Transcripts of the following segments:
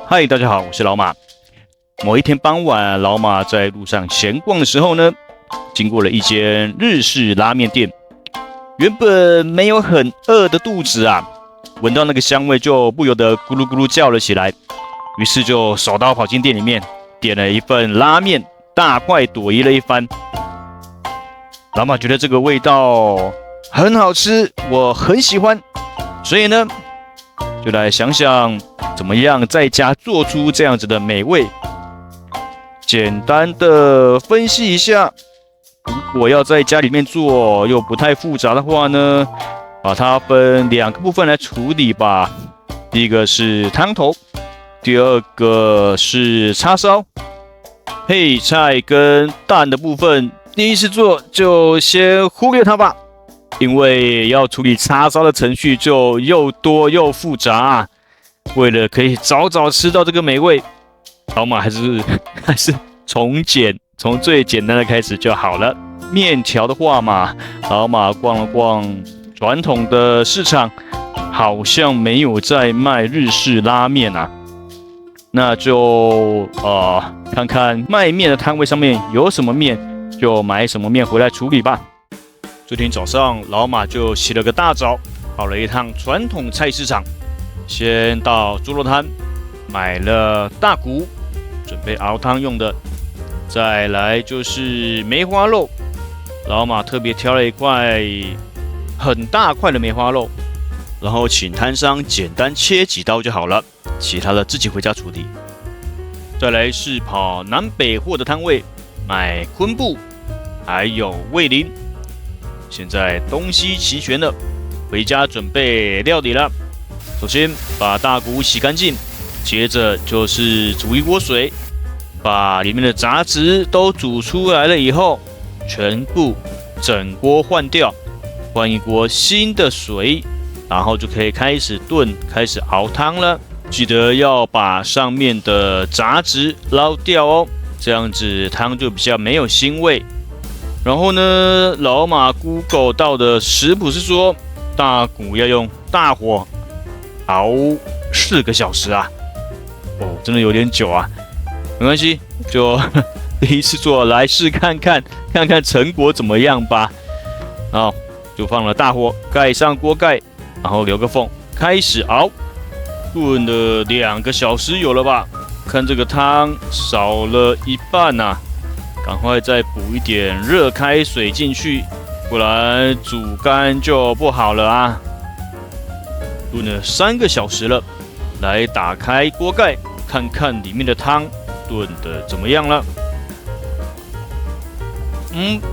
嗨，大家好，我是老马。某一天傍晚，老马在路上闲逛的时候呢，经过了一间日式拉面店。原本没有很饿的肚子啊，闻到那个香味就不由得咕噜咕噜叫了起来。于是就手刀跑进店里面，点了一份拉面，大快朵颐了一番。老马觉得这个味道很好吃，我很喜欢，所以呢，就来想想怎么样在家做出这样子的美味。简单的分析一下，如果要在家里面做又不太复杂的话呢，把它分2个部分来处理吧。第一个是汤头，第二个是叉烧。配菜跟蛋的部分，第一次做就先忽略它吧，因为要处理叉烧的程序就又多又复杂啊。为了可以早早吃到这个美味，老马还是从最简单的开始就好了。面条的话嘛，老马逛了逛传统的市场，好像没有在卖日式拉面啊。那就看看卖面的摊位上面有什么面，就买什么面回来处理吧。昨天早上，老马就起了个大早，跑了一趟传统菜市场，先到猪肉摊买了大骨，准备熬汤用的。再来就是梅花肉，老马特别挑了一块很大块的梅花肉，然后请摊商简单切几刀就好了，其他的自己回家处理。再来是跑南北货的摊位，买昆布，还有味淋。现在东西齐全了，回家准备料理了。首先把大骨洗干净，接着就是煮一锅水，把里面的杂质都煮出来了以后，全部整锅换掉，换一锅新的水，然后就可以开始炖，开始熬汤了。记得要把上面的杂质捞掉哦，这样子汤就比较没有腥味。然后呢，老马 Google 到的食谱是说，大骨要用大火熬4个小时啊，真的有点久啊。没关系，就第一次做来试看看成果怎么样吧。然后就放了大火，盖上锅盖，然后留个缝，开始熬。炖了2个小时有了吧？看这个汤少了一半啊，赶快再补一点热开水进去，不然煮干就不好了啊。炖了3个小时了，来打开锅盖，看看里面的汤炖的怎么样了。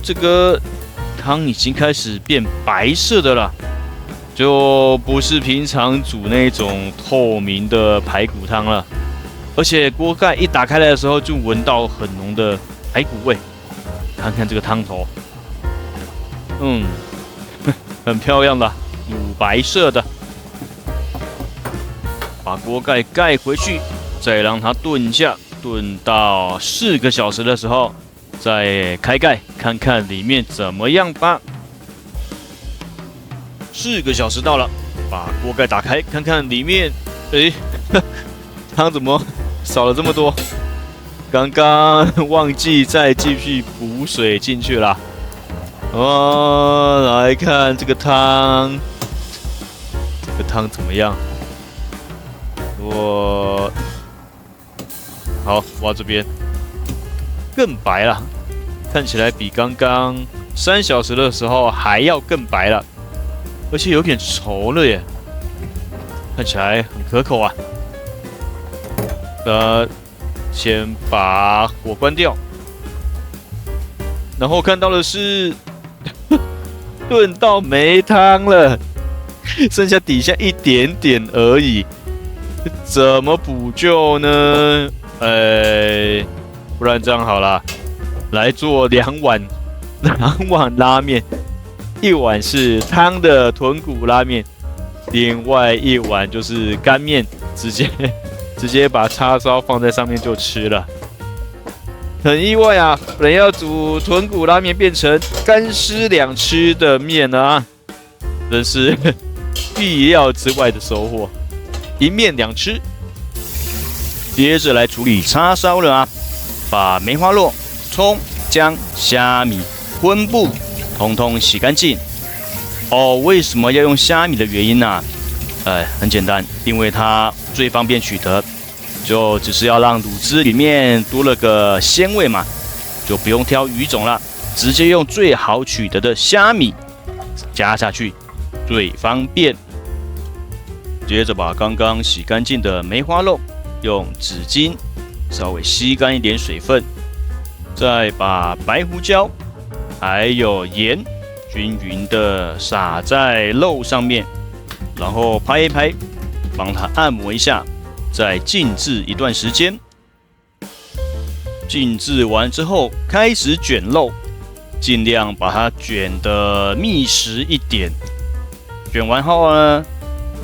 这个汤已经开始变白色的了，就不是平常煮那种透明的排骨汤了。而且锅盖一打开来的时候，就闻到很浓的排骨味。看看这个汤头，很漂亮的乳白色的。把锅盖盖回去，再让它炖一下，炖到4个小时的时候，再开盖看看里面怎么样吧。4个小时到了，把锅盖打开看看里面，汤怎么少了这么多？刚刚忘记再继续补水进去了。来看这个汤怎么样？好，挖这边更白了，看起来比刚刚3小时的时候还要更白了，而且有点稠了耶，看起来很可口啊。先把火关掉，然后看到的是炖到没汤了，剩下底下一点点而已，怎么补救呢？不然这样好啦，来做2碗拉面，1碗是汤的豚骨拉面，另外1碗就是干面，直接把叉烧放在上面就吃了。很意外啊，本来要煮豚骨拉面变成干湿两吃的面啊，真是意料之外的收获，一面两吃。接着来处理叉烧了啊，把梅花肉、葱、姜、虾米、昆布通通洗干净。哦，为什么要用虾米的原因呢？很简单，因为它最方便取得，就只是要让卤汁里面多了个鲜味嘛，就不用挑鱼种了，直接用最好取得的虾米加下去，最方便。接着把刚刚洗干净的梅花肉用纸巾稍微吸干一点水分，再把白胡椒还有盐均匀的撒在肉上面，然后拍一拍，帮它按摩一下，再静置一段时间。静置完之后，开始卷肉，尽量把它卷得密实一点。卷完后呢，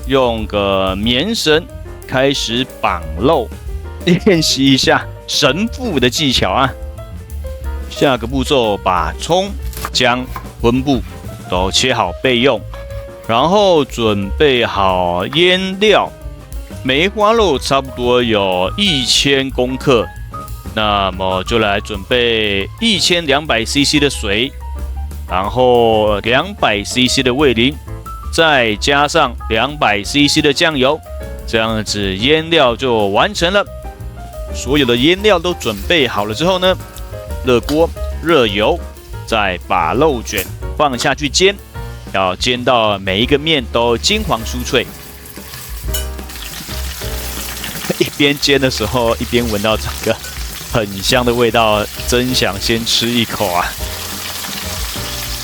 用个棉绳开始绑肉，练习一下神父的技巧啊。下个步骤，把葱、姜、昆布都切好备用，然后准备好腌料。梅花肉差不多有1000公克，那么就来准备1200cc 的水，然后200cc 的味淋，再加上200cc 的酱油，这样子腌料就完成了。所有的腌料都准备好了之后呢，热锅热油，再把肉卷放下去煎，要煎到每一个面都金黄酥脆。一边煎的时候，一边闻到这个很香的味道，真想先吃一口啊！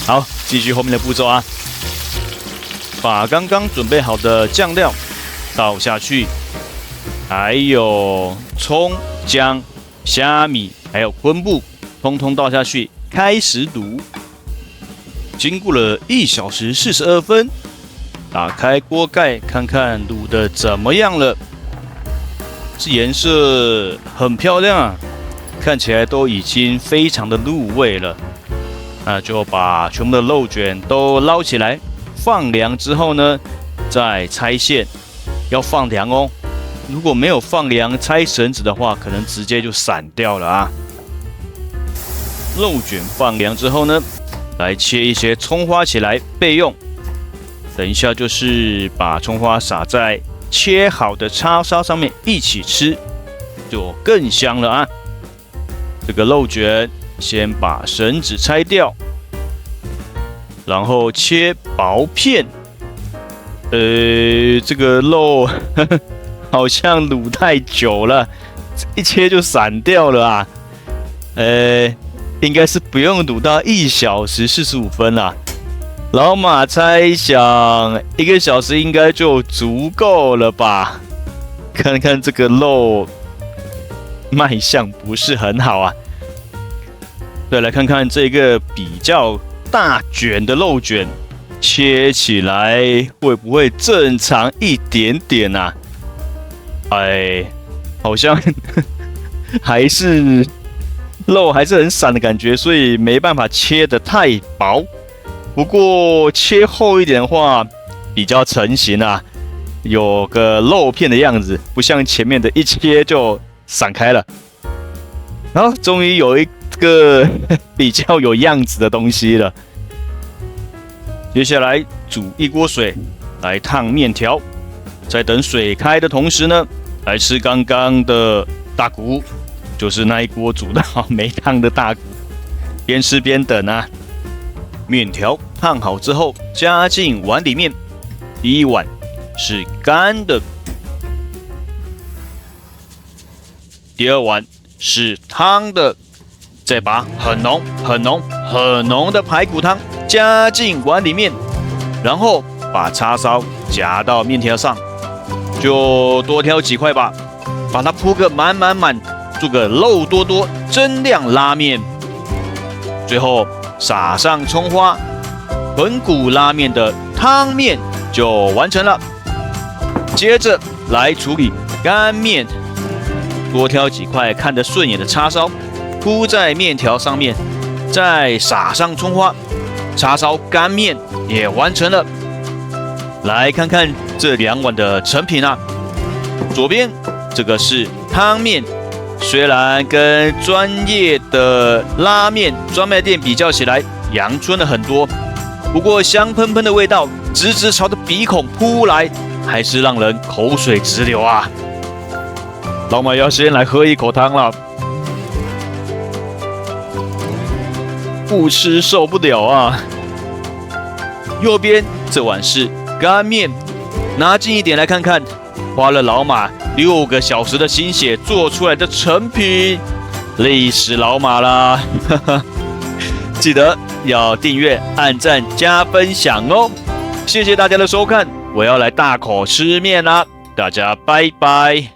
好，继续后面的步骤啊，把刚刚准备好的酱料倒下去，还有葱、姜、虾米，还有昆布，通通倒下去，开始卤。经过了1小时42分，打开锅盖看看卤的怎么样了。这颜色很漂亮啊，看起来都已经非常的入味了。那就把全部的肉卷都捞起来，放凉之后呢，再拆线，要放凉哦。如果没有放凉，拆绳子的话，可能直接就散掉了啊。肉卷放凉之后呢，来切一些葱花起来备用。等一下就是把葱花撒在切好的叉烧上面一起吃，就更香了啊！这个肉卷先把绳子拆掉，然后切薄片。这个肉好像卤太久了，一切就散掉了啊！应该是不用卤到1小时45分啦。老马猜想1个小时应该就足够了吧？看看这个肉卖相不是很好啊。再来看看这个比较大卷的肉卷，切起来会不会正常一点点啊？好像还是肉还是很散的感觉，所以没办法切得太薄。不过切厚一点的话，比较成型啊，有个肉片的样子，不像前面的一切就散开了。然后终于有一个比较有样子的东西了。接下来煮一锅水来烫面条，在等水开的同时呢，来吃刚刚的大骨，就是那一锅煮到没烫的大骨。边吃边等啊。面条烫好之后，加进碗里面。第一碗是干的，第二碗是汤的。再把很浓、很浓、很浓的排骨汤加进碗里面，然后把叉烧夹到面条上，就多挑几块吧，把它铺个满，做个肉多多增量拉面。最后撒上葱花，豚骨拉面的汤面就完成了。接着来处理干面，多挑几块看得顺眼的叉烧，铺在面条上面，再撒上葱花，叉烧干面也完成了。来看看这2碗的成品啊，左边这个是汤面，虽然跟专业的拉面专卖店比较起来，阳春了很多，不过香喷喷的味道直直朝着鼻孔扑来，还是让人口水直流啊！老马要先来喝一口汤了，不吃受不了啊！右边这碗是干面，拿近一点来看看，花了老马6个小时的心血做出来的成品，累死老马啦！记得要订阅、按赞、加分享哦！谢谢大家的收看，我要来大口吃面啦，大家拜拜。